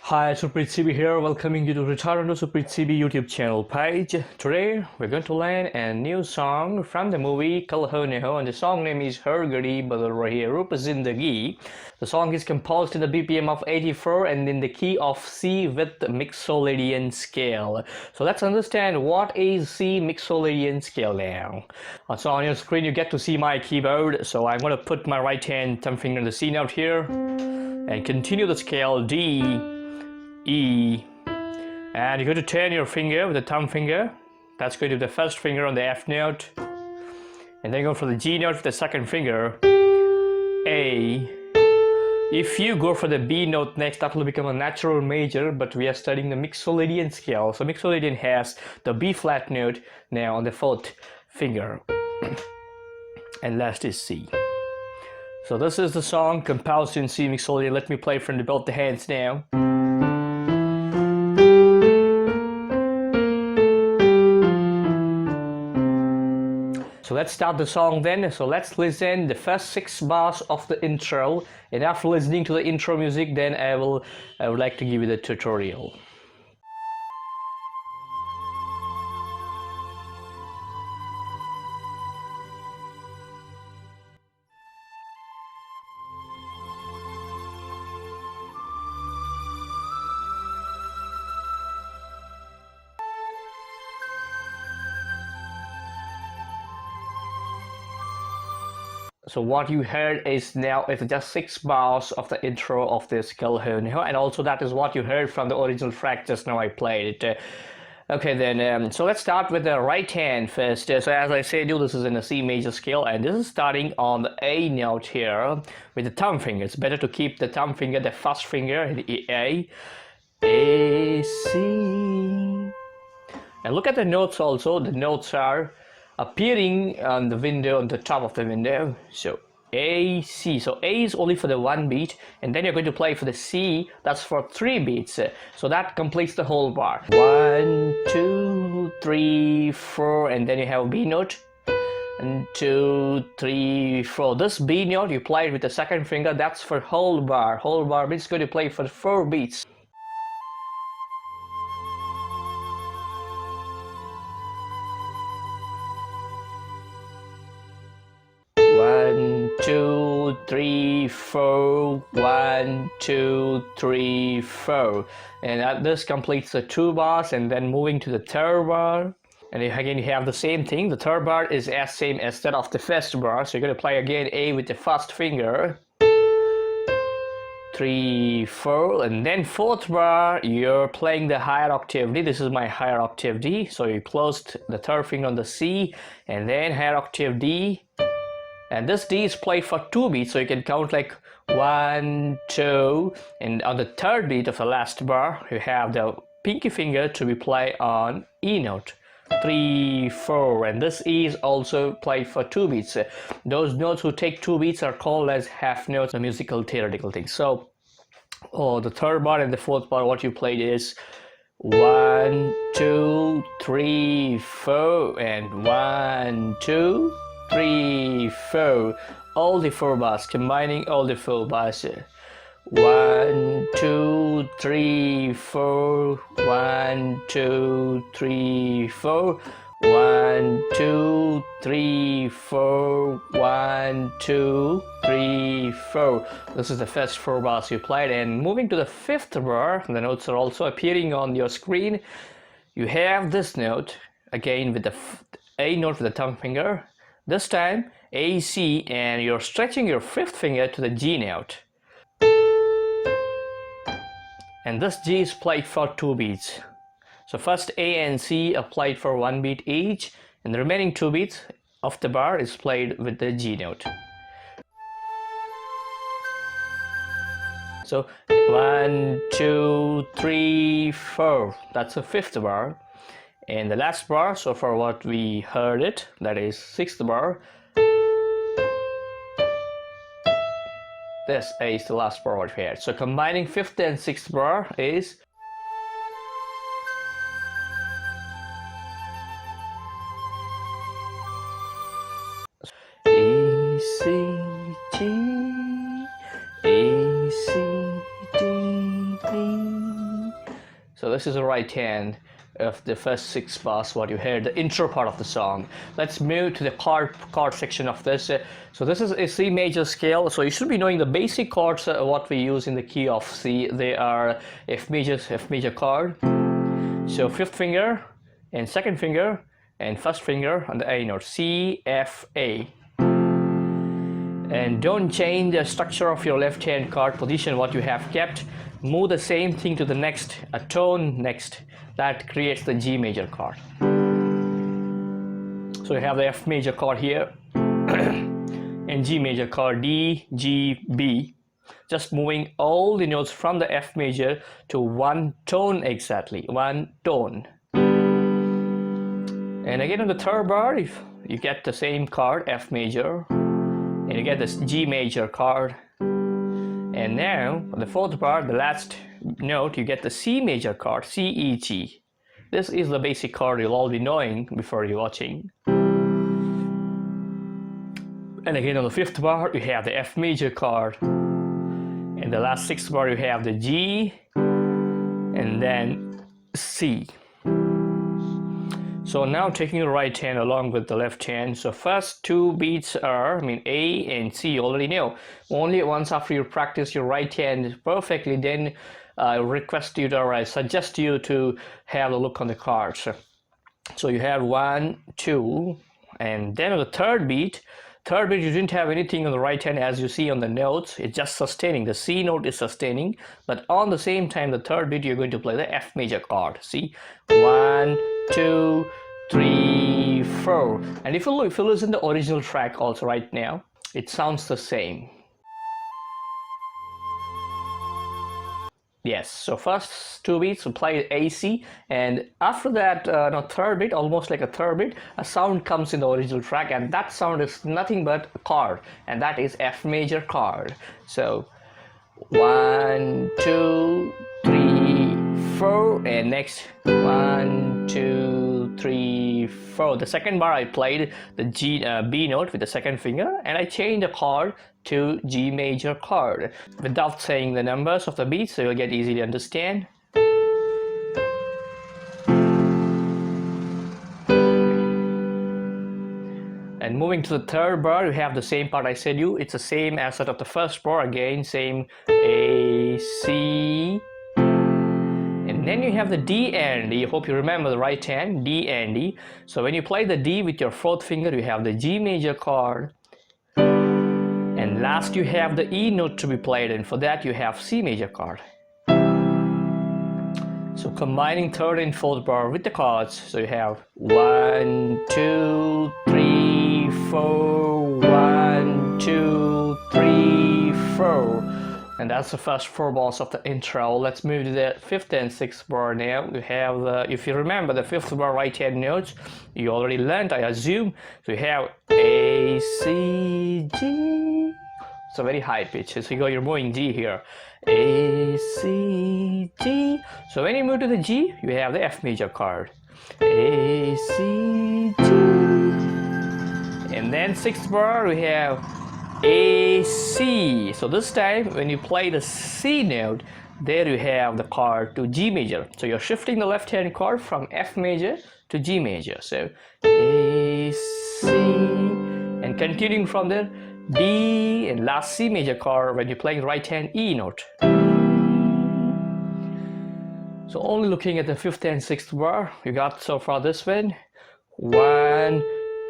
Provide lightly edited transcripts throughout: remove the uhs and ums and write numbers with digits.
Hi, Suprit CB here, welcoming you to return to Suprit CB YouTube channel page. Today, we're going to learn a new song from the movie Kal Ho Neho, and the song name is Har Gadi Badal Rahi Roop Zindagi. The song is composed in the BPM of 84 and in the key of C with Mixolydian scale. So let's understand what is C Mixolydian scale now. So on your screen, you get to see my keyboard. So I'm going to put my right hand thumb finger in the C note here and continue the scale D, E, and you're going to turn your finger with the thumb finger. That's going to be the first finger on the F note, and then go for the G note with the second finger, A. If you go for the B note next, that will become a natural major, but we are studying the Mixolydian scale. So Mixolydian has the B flat note now on the fourth finger, and last is C. So this is the song composed in C Mixolydian. Let me play from both the hands now. So let's start the song then. So let's listen the first 6 bars of the intro, and after listening to the intro music, then I would like to give you the tutorial. So what you heard is now it's just 6 bars of the intro of this Kal Ho Neho, and also that is what you heard from the original track just now I played it. Okay then, so let's start with the right hand first. So as I said, this is in a C major scale, and this is starting on the A note here with the thumb finger. It's better to keep the thumb finger, the first finger, the A, C. And look at the notes also. The notes are appearing on the window, on the top of the window. So A, C. So A is only for the 1 beat, and then you're going to play for the C, that's for 3 beats. So that completes the whole bar. 1, 2, 3, 4, and then you have a B note. 1, 2, 3, 4. This B note you play with the second finger, that's for whole bar. Whole bar means going to play for 4 beats. One, 2, 3, 4. 1, 2, 3, 4. And this completes the 2 bars, and then moving to the third bar. And again, you have the same thing. The third bar is as same as that of the first bar. So you're going to play again A with the first finger. 3, 4, and then fourth bar, you're playing the higher octave D. This is my higher octave D. So you closed the third finger on the C, and then higher octave D. And this D is played for 2 beats, so you can count like 1, 2, and on the third beat of the last bar, you have the pinky finger to be played on E note. 3, 4, and this E is also played for 2 beats. Those notes who take 2 beats are called as half notes, a musical theoretical thing. So, the third bar and the fourth bar, what you played is 1, 2, 3, 4, and 1, 2, 3, 4. All the 4 bars, combining all the 4 bars. 1, 2, 3, 4. 1, 2, 3, 4. 1, 2, 3, 4. 1, 2, 3, 4. This is the first 4 bars you played, and moving to the 5th bar, the notes are also appearing on your screen. You have this note again with the A note with the thumb finger. This time A, C, and you're stretching your 5th finger to the G note. And this G is played for 2 beats. So first A and C are played for 1 beat each, and the remaining 2 beats of the bar is played with the G note. So 1, 2, 3, 4. That's the 5th bar. And the last bar, so for what we heard it, that is 6th bar. This is the last bar what we had. So combining 5th and 6th bar is E, C, G, E, C, D, E, this is the right hand of the first 6 bars what you heard, the intro part of the song. Let's move to the chord section of this. So this is a C major scale, so you should be knowing the basic chords what we use in the key of C. They are F major chord, so 5th finger and 2nd finger and 1st finger on the A note, C, F, A. And don't change the structure of your left hand chord position what you have kept. Move the same thing to the next tone next. That creates the G major chord. So you have the F major chord here and G major chord, D, G, B. Just moving all the notes from the F major to one tone exactly, one tone. And again on the 3rd bar, if you get the same chord, F major, and you get this G major chord. And now on the 4th bar, the last note, you get the C major chord, C, E, G. This is the basic chord you'll all be knowing before you're watching. And again on the 5th bar, you have the F major chord. And the last 6th bar, you have the G, and then C. So now taking the right hand along with the left hand. So first 2 beats are, A and C, you already know. Only once after you practice your right hand perfectly, then I request you to, or I suggest you to have a look on the cards. So you have 1, 2, and then on the third beat you didn't have anything on the right hand as you see on the notes. It's just sustaining. The C note is sustaining, but on the same time, the third beat you're going to play the F major chord. See, 1, 2, 3, 4. And if you listen to the original track also right now, it sounds the same. Yes, so first 2 beats we play AC, and after that, third beat, almost like a third beat, a sound comes in the original track, and that sound is nothing but a chord, and that is F major chord. So 1, 2, 3, 4, and next 1, 2, 3, 4. The second bar I played the B note with the 2nd finger, and I changed the chord to G major chord without saying the numbers of the beats, so you'll get easy to understand. And moving to the 3rd bar, you have the same part I said you. It's the same as that of the 1st bar. Again, same A, C, and then you have the D and D. I hope you remember the right hand, D and D. So when you play the D with your 4th finger, you have the G major chord. And last you have the E note to be played, and for that you have C major chord. So combining 3rd and 4th bar with the chords, so you have 1, 2, 3, 4, 1, 2, 3, 4. And that's the first 4 bars of the intro. Let's move to the 5th and 6th bar now. You have the, if you remember the 5th bar right hand notes, you already learned, I assume. So you have A, C, G. So very high pitch. So you're moving G here. A, C, G. So when you move to the G, you have the F major chord. A, C, G. And then 6th bar, we have A, C. So this time, when you play the C note, there you have the chord to G major. So you're shifting the left hand chord from F major to G major. So A, C, and continuing from there, D, and last C major chord when you're playing right hand E note. So only looking at the 5th and 6th bar, you got so far this one. 1,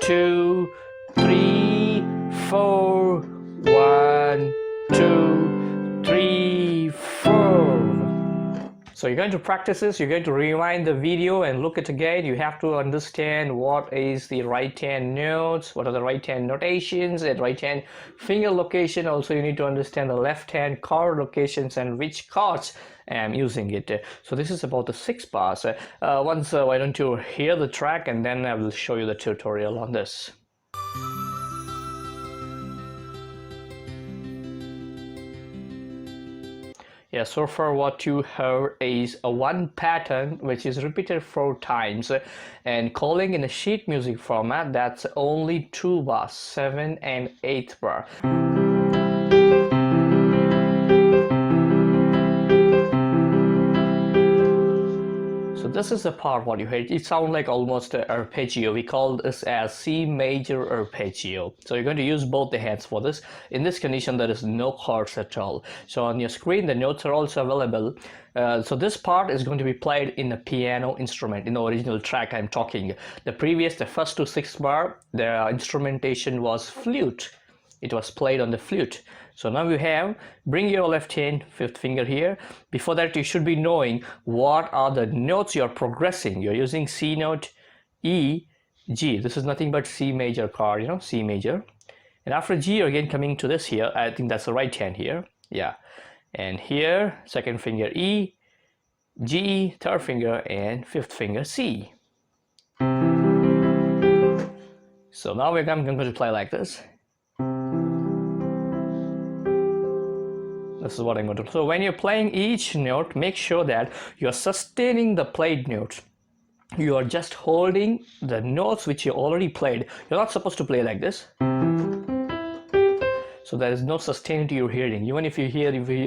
2, 3, 4. 1, 2, 3, 4. So you're going to practice this, you're going to rewind the video and look it again. You have to understand what is the right hand notes, what are the right hand notations, and right hand finger location. Also you need to understand the left hand chord locations and which chords I'm using it. So this is about the 6 bars. Why don't you hear the track, and then I will show you the tutorial on this. Yeah, so far what you heard is a one pattern which is repeated 4 times, and calling in a sheet music format, that's only 2 bars, 7th and 8th bar. this is the part what you hear. It sounds like almost an arpeggio. We call this as C major arpeggio. So you're going to use both the hands for this. In this condition, there is no chords at all. So on your screen, the notes are also available. So this part is going to be played in a piano instrument. In the original track I'm talking, the first to 6th bar, the instrumentation was flute. It was played on the flute. So now you have, bring your left hand, 5th finger here. Before that, you should be knowing what are the notes you're progressing. You're using C note, E, G. This is nothing but C major chord, you know, C major. And after G, you're again coming to this here. I think that's the right hand here. Yeah. And here, 2nd finger E, G, 3rd finger, and 5th finger C. So now I'm going to play like this. This is what I'm going to do. So when you're playing each note, make sure that you're sustaining the played notes. You are just holding the notes which you already played. You're not supposed to play like this. So there is no sustainity you're hearing. Even if you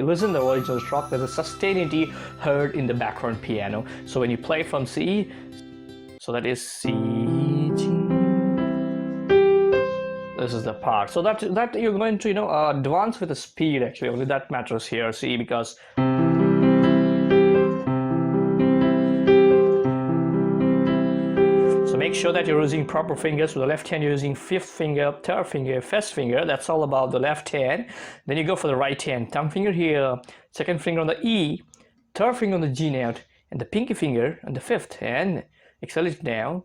listen to the original track, there's a sustainity heard in the background piano. So when you play from C, so that is C, G. This is the part. So that you're going to, you know, advance with the speed actually. Only that matters here. See, because so make sure that you're using proper fingers. With the left hand, you're using 5th finger, 3rd finger, 1st finger. That's all about the left hand. Then you go for the right hand. Thumb finger here, 2nd finger on the E, 3rd finger on the G note, and the pinky finger on the 5th, and accelerate down.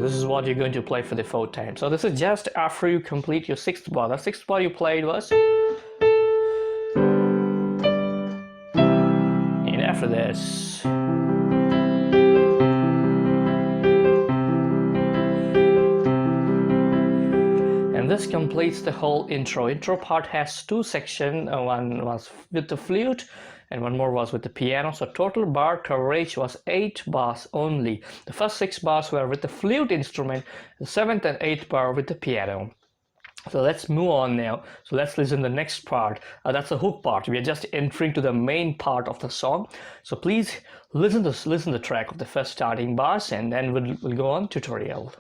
This is what you're going to play for the 4th time. So this is just after you complete your 6th bar. The 6th bar you played was, and after this, and this completes the whole intro. Intro part has 2 sections. One was with the flute, and one more was with the piano. So total bar coverage was 8 bars only. The first 6 bars were with the flute instrument, the 7th and 8th bar with the piano. So let's move on now. So let's listen to the next part. That's the hook part. We are just entering to the main part of the song. So please listen to the track of the first starting bars, and then we'll go on tutorial.